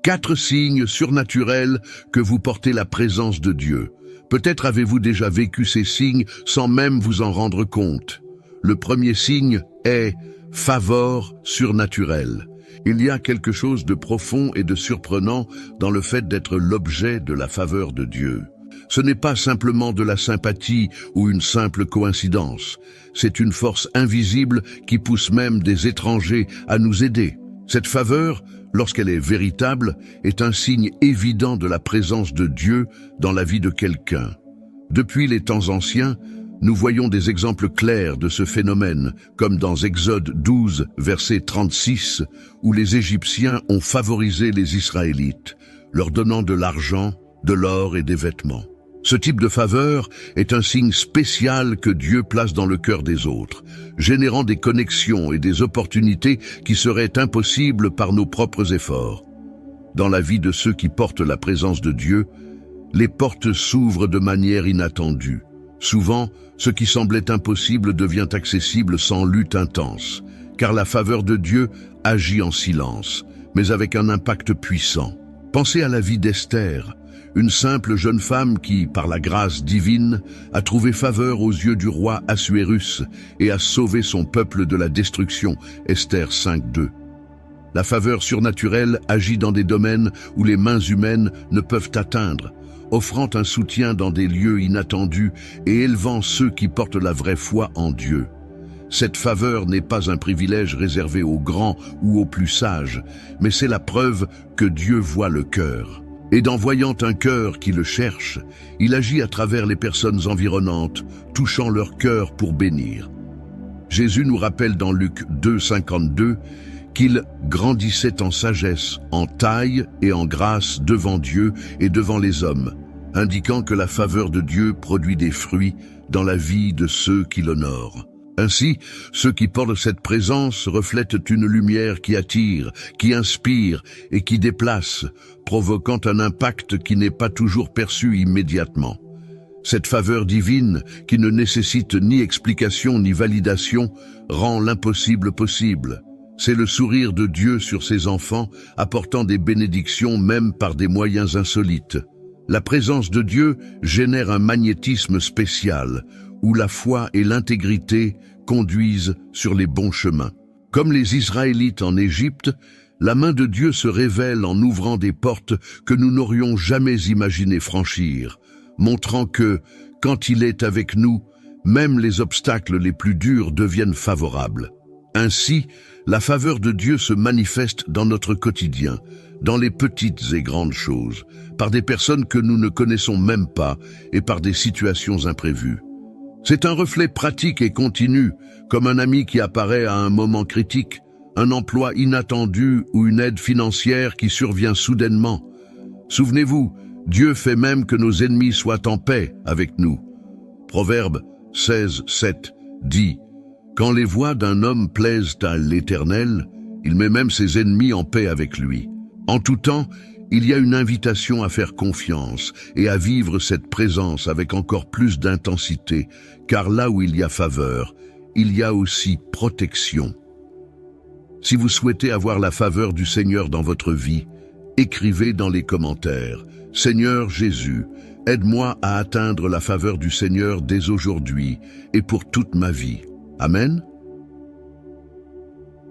4 signes surnaturels que vous portez la présence de Dieu. Peut-être avez-vous déjà vécu ces signes sans même vous en rendre compte. Le premier signe est faveur surnaturelle. Il y a quelque chose de profond et de surprenant dans le fait d'être l'objet de la faveur de Dieu. Ce n'est pas simplement de la sympathie ou une simple coïncidence. C'est une force invisible qui pousse même des étrangers à nous aider. Cette faveur, lorsqu'elle est véritable, est un signe évident de la présence de Dieu dans la vie de quelqu'un. Depuis les temps anciens, nous voyons des exemples clairs de ce phénomène, comme dans Exode 12, verset 36, où les Égyptiens ont favorisé les Israélites, leur donnant de l'argent, de l'or et des vêtements. Ce type de faveur est un signe spécial que Dieu place dans le cœur des autres, générant des connexions et des opportunités qui seraient impossibles par nos propres efforts. Dans la vie de ceux qui portent la présence de Dieu, les portes s'ouvrent de manière inattendue. Souvent, ce qui semblait impossible devient accessible sans lutte intense, car la faveur de Dieu agit en silence, mais avec un impact puissant. Pensez à la vie d'Esther, une simple jeune femme qui, par la grâce divine, a trouvé faveur aux yeux du roi Assuérus et a sauvé son peuple de la destruction, Esther 5:2. La faveur surnaturelle agit dans des domaines où les mains humaines ne peuvent atteindre, offrant un soutien dans des lieux inattendus et élevant ceux qui portent la vraie foi en Dieu. Cette faveur n'est pas un privilège réservé aux grands ou aux plus sages, mais c'est la preuve que Dieu voit le cœur. Et en voyant un cœur qui le cherche, il agit à travers les personnes environnantes, touchant leur cœur pour bénir. Jésus nous rappelle dans Luc 2,52 qu'il grandissait en sagesse, en taille et en grâce devant Dieu et devant les hommes, indiquant que la faveur de Dieu produit des fruits dans la vie de ceux qui l'honorent. Ainsi, ceux qui portent cette présence reflètent une lumière qui attire, qui inspire et qui déplace, provoquant un impact qui n'est pas toujours perçu immédiatement. Cette faveur divine, qui ne nécessite ni explication ni validation, rend l'impossible possible. C'est le sourire de Dieu sur ses enfants, apportant des bénédictions même par des moyens insolites. La présence de Dieu génère un magnétisme spécial, où la foi et l'intégrité conduisent sur les bons chemins. Comme les Israélites en Égypte, la main de Dieu se révèle en ouvrant des portes que nous n'aurions jamais imaginé franchir, montrant que, quand il est avec nous, même les obstacles les plus durs deviennent favorables. Ainsi, la faveur de Dieu se manifeste dans notre quotidien, dans les petites et grandes choses, par des personnes que nous ne connaissons même pas et par des situations imprévues. C'est un reflet pratique et continu, comme un ami qui apparaît à un moment critique, un emploi inattendu ou une aide financière qui survient soudainement. Souvenez-vous, Dieu fait même que nos ennemis soient en paix avec nous. Proverbe 16:7 dit « Quand les voies d'un homme plaisent à l'Éternel, il met même ses ennemis en paix avec lui. » En tout temps, il y a une invitation à faire confiance et à vivre cette présence avec encore plus d'intensité, car là où il y a faveur, il y a aussi protection. Si vous souhaitez avoir la faveur du Seigneur dans votre vie, écrivez dans les commentaires « Seigneur Jésus, aide-moi à atteindre la faveur du Seigneur dès aujourd'hui et pour toute ma vie. Amen ».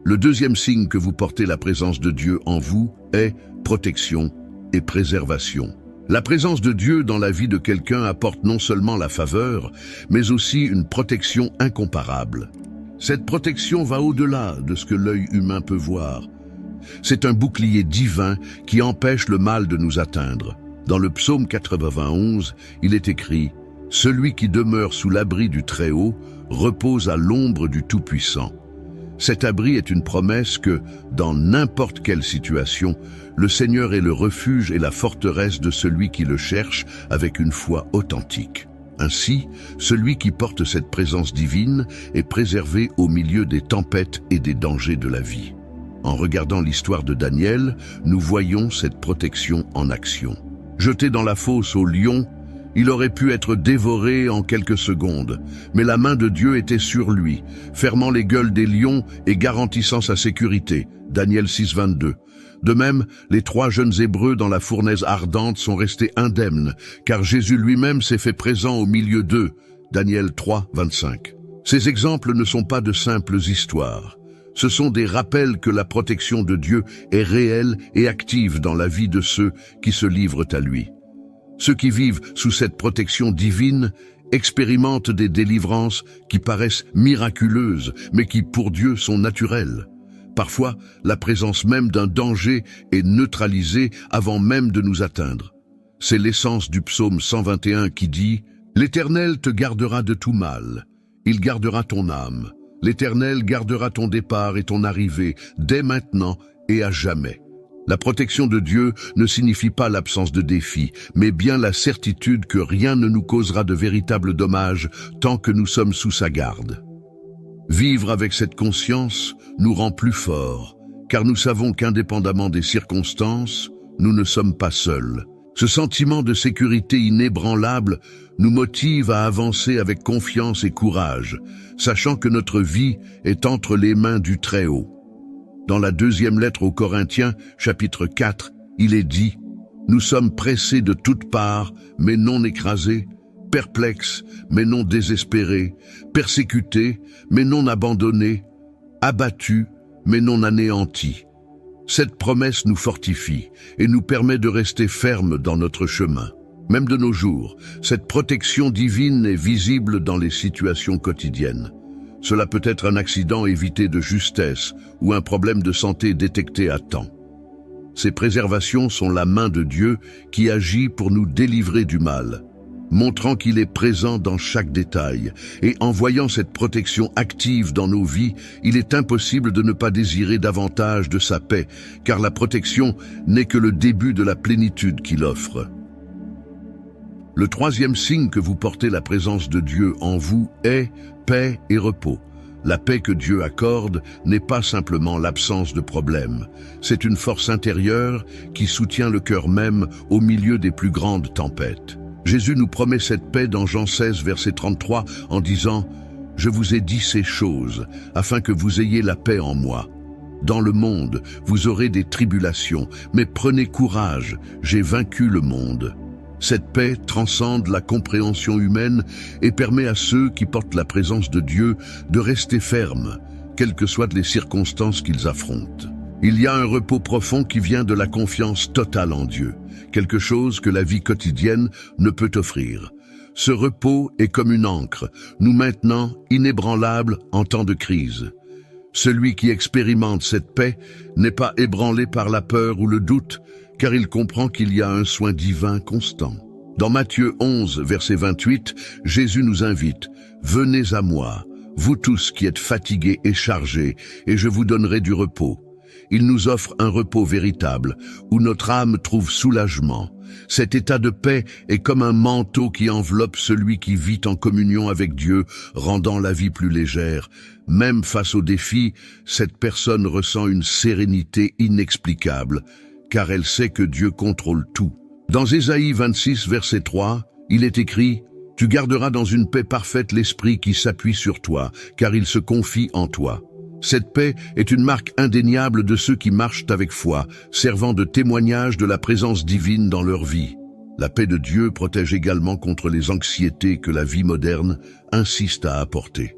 Le deuxième signe que vous portez la présence de Dieu en vous est protection et préservation. La présence de Dieu dans la vie de quelqu'un apporte non seulement la faveur, mais aussi une protection incomparable. Cette protection va au-delà de ce que l'œil humain peut voir. C'est un bouclier divin qui empêche le mal de nous atteindre. Dans le psaume 91, il est écrit « Celui qui demeure sous l'abri du Très-Haut repose à l'ombre du Tout-Puissant ». Cet abri est une promesse que, dans n'importe quelle situation, le Seigneur est le refuge et la forteresse de celui qui le cherche avec une foi authentique. Ainsi, celui qui porte cette présence divine est préservé au milieu des tempêtes et des dangers de la vie. En regardant l'histoire de Daniel, nous voyons cette protection en action. Jeté dans la fosse au lion, Il aurait pu être dévoré en quelques secondes, mais la main de Dieu était sur lui, fermant les gueules des lions et garantissant sa sécurité. Daniel 6, 22. De même, les 3 jeunes Hébreux dans la fournaise ardente sont restés indemnes, car Jésus lui-même s'est fait présent au milieu d'eux. Daniel 3, 25. Ces exemples ne sont pas de simples histoires. Ce sont des rappels que la protection de Dieu est réelle et active dans la vie de ceux qui se livrent à lui. Ceux qui vivent sous cette protection divine expérimentent des délivrances qui paraissent miraculeuses, mais qui pour Dieu sont naturelles. Parfois, la présence même d'un danger est neutralisée avant même de nous atteindre. C'est l'essence du psaume 121 qui dit « L'Éternel te gardera de tout mal, il gardera ton âme. L'Éternel gardera ton départ et ton arrivée, dès maintenant et à jamais. » La protection de Dieu ne signifie pas l'absence de défis, mais bien la certitude que rien ne nous causera de véritables dommages tant que nous sommes sous sa garde. Vivre avec cette conscience nous rend plus forts, car nous savons qu'indépendamment des circonstances, nous ne sommes pas seuls. Ce sentiment de sécurité inébranlable nous motive à avancer avec confiance et courage, sachant que notre vie est entre les mains du Très-Haut. Dans la 2e lettre aux Corinthiens, chapitre 4, il est dit « Nous sommes pressés de toutes parts, mais non écrasés, perplexes, mais non désespérés, persécutés, mais non abandonnés, abattus, mais non anéantis. » Cette promesse nous fortifie et nous permet de rester fermes dans notre chemin. Même de nos jours, cette protection divine est visible dans les situations quotidiennes. Cela peut être un accident évité de justesse ou un problème de santé détecté à temps. Ces préservations sont la main de Dieu qui agit pour nous délivrer du mal, montrant qu'il est présent dans chaque détail. Et en voyant cette protection active dans nos vies, il est impossible de ne pas désirer davantage de sa paix, car la protection n'est que le début de la plénitude qu'il offre. Le 3e signe que vous portez la présence de Dieu en vous est paix et repos. La paix que Dieu accorde n'est pas simplement l'absence de problèmes. C'est une force intérieure qui soutient le cœur même au milieu des plus grandes tempêtes. Jésus nous promet cette paix dans Jean 16, verset 33, en disant « Je vous ai dit ces choses, afin que vous ayez la paix en moi. Dans le monde, vous aurez des tribulations, mais prenez courage, j'ai vaincu le monde. » Cette paix transcende la compréhension humaine et permet à ceux qui portent la présence de Dieu de rester fermes, quelles que soient les circonstances qu'ils affrontent. Il y a un repos profond qui vient de la confiance totale en Dieu, quelque chose que la vie quotidienne ne peut offrir. Ce repos est comme une ancre, nous maintenant inébranlable en temps de crise. Celui qui expérimente cette paix n'est pas ébranlé par la peur ou le doute, car il comprend qu'il y a un soin divin constant. Dans Matthieu 11, verset 28, Jésus nous invite « Venez à moi, vous tous qui êtes fatigués et chargés, et je vous donnerai du repos. » Il nous offre un repos véritable, où notre âme trouve soulagement. Cet état de paix est comme un manteau qui enveloppe celui qui vit en communion avec Dieu, rendant la vie plus légère. Même face aux défis, cette personne ressent une sérénité inexplicable, car elle sait que Dieu contrôle tout. Dans Ésaïe 26, verset 3, il est écrit « Tu garderas dans une paix parfaite l'esprit qui s'appuie sur toi, car il se confie en toi. » Cette paix est une marque indéniable de ceux qui marchent avec foi, servant de témoignage de la présence divine dans leur vie. La paix de Dieu protège également contre les anxiétés que la vie moderne insiste à apporter.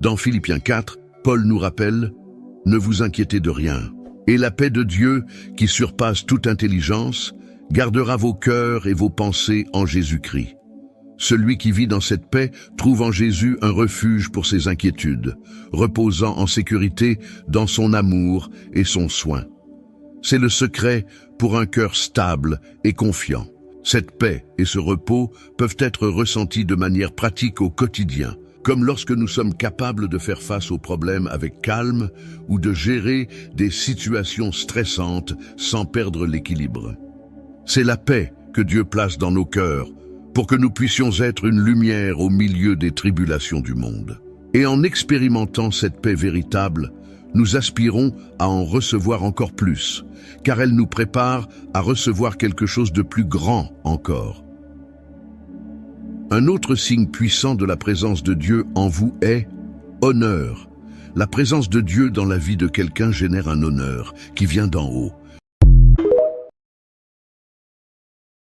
Dans Philippiens 4, Paul nous rappelle « Ne vous inquiétez de rien. Et la paix de Dieu, qui surpasse toute intelligence, gardera vos cœurs et vos pensées en Jésus-Christ. » Celui qui vit dans cette paix trouve en Jésus un refuge pour ses inquiétudes, reposant en sécurité dans son amour et son soin. C'est le secret pour un cœur stable et confiant. Cette paix et ce repos peuvent être ressentis de manière pratique au quotidien, comme lorsque nous sommes capables de faire face aux problèmes avec calme ou de gérer des situations stressantes sans perdre l'équilibre. C'est la paix que Dieu place dans nos cœurs pour que nous puissions être une lumière au milieu des tribulations du monde. Et en expérimentant cette paix véritable, nous aspirons à en recevoir encore plus, car elle nous prépare à recevoir quelque chose de plus grand encore. Un autre signe puissant de la présence de Dieu en vous est honneur. La présence de Dieu dans la vie de quelqu'un génère un honneur qui vient d'en haut.